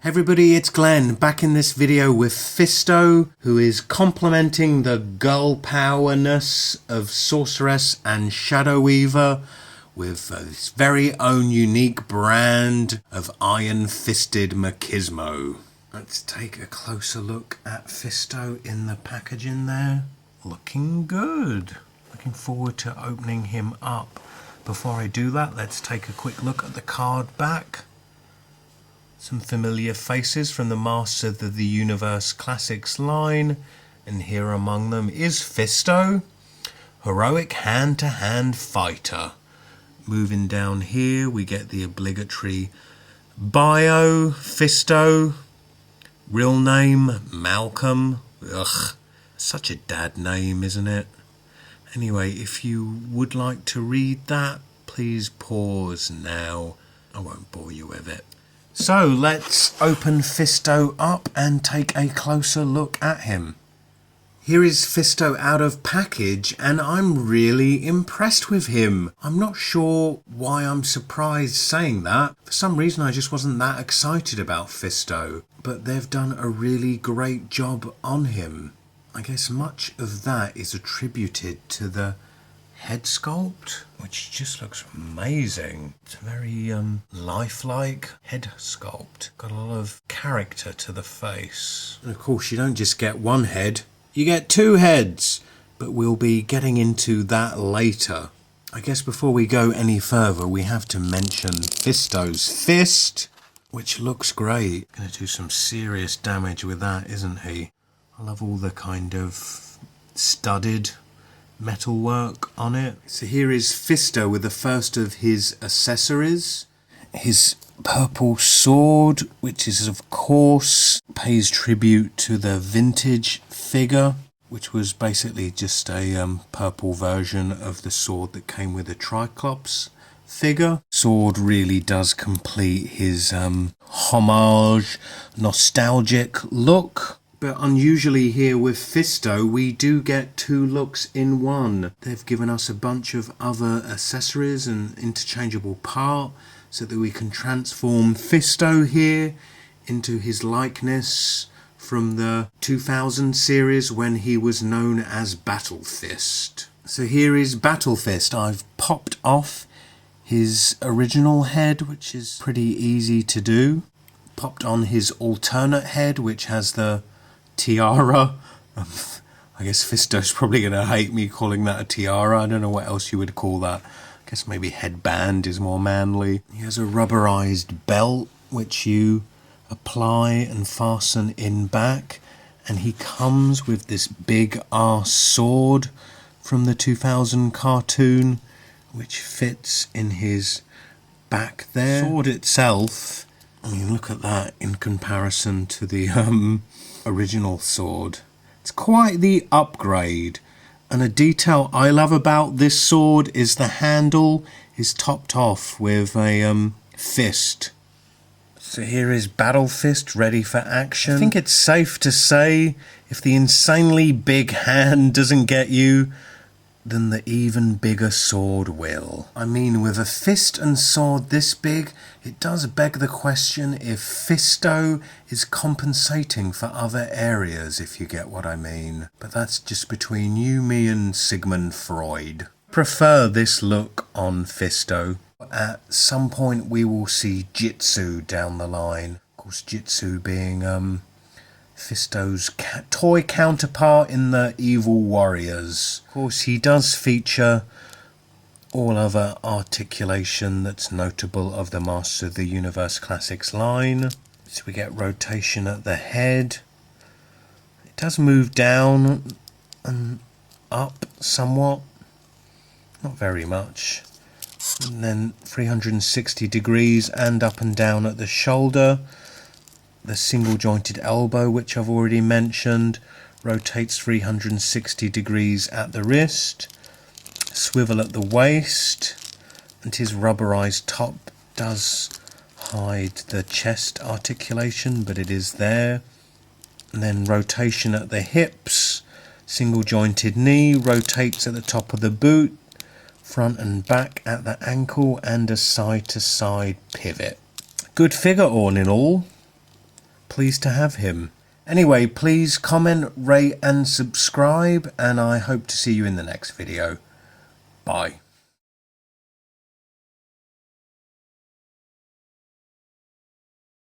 Hey everybody, it's Glenn, back in this video with FISTO, who is complementing the girl powerness of Sorceress and Shadow Weaver with his very own unique brand of iron-fisted machismo. Let's take a closer look at FISTO in the packaging there. Looking good. Looking forward to opening him up. Before I do that, let's take a quick look at the card back. Some familiar faces from the Masters of the Universe Classics line, and here among them is FISTO, heroic hand-to-hand fighter. Moving down here, we get the obligatory bio, FISTO, real name, Malcolm. Ugh, such a dad name, isn't it? Anyway, if you would like to read that, please pause now. I won't bore you with it. So let's open FISTO up and take a closer look at him. Here is FISTO out of package, and I'm really impressed with him. I'm not sure why I'm surprised saying that. For some reason I just wasn't that excited about FISTO, but they've done a really great job on him. I guess much of that is attributed to the head sculpt, which just looks amazing. It's a very lifelike head sculpt. Got a lot of character to the face. And of course you don't just get one head, you get two heads, but we'll be getting into that later. I guess before we go any further we have to mention FISTO's fist, which looks great. Gonna do some serious damage with that, isn't he? I love all the kind of studded metalwork on it. So here is FISTO with the first of his accessories. His purple sword, which is of course pays tribute to the vintage figure, which was basically just a purple version of the sword that came with the Triclops figure. Sword really does complete his homage, nostalgic look. But unusually here with FISTO, we do get two looks in one. They've given us a bunch of other accessories and interchangeable part so that we can transform FISTO here into his likeness from the 2000 series when he was known as Battle Fist. So here is Battle Fist. I've popped off his original head, which is pretty easy to do. Popped on his alternate head, which has the tiara. I guess FISTO's probably going to hate me calling that a tiara. I don't know what else you would call that. I guess maybe headband is more manly. He has a rubberized belt which you apply and fasten in back, and he comes with this big ass sword from the 2000 cartoon which fits in his back there. The sword itself, I mean, look at that in comparison to the original sword. It's quite the upgrade, and a detail I love about this sword is the handle is topped off with a fist. So here is Battle Fist ready for action. I think it's safe to say if the insanely big hand doesn't get you, then the even bigger sword will. I mean, with a fist and sword this big, it does beg the question if FISTO is compensating for other areas, if you get what I mean. But that's just between you, me and Sigmund Freud. Prefer this look on FISTO. At some point we will see Jitsu down the line. Of course, Jitsu being FISTO's toy counterpart in the Evil Warriors. Of course, he does feature all other articulation that's notable of the Masters of the Universe Classics line. So we get rotation at the head. It does move down and up somewhat, not very much. And then 360 degrees and up and down at the shoulder. The single jointed elbow, which I've already mentioned, rotates 360 degrees at the wrist, swivel at the waist, and his rubberized top does hide the chest articulation, but it is there. And then rotation at the hips, single jointed knee, rotates at the top of the boot, front and back at the ankle, and a side to side pivot. Good figure all in all. pleased to have him. Anyway, please comment, rate and subscribe, and I hope to see you in the next video. Bye.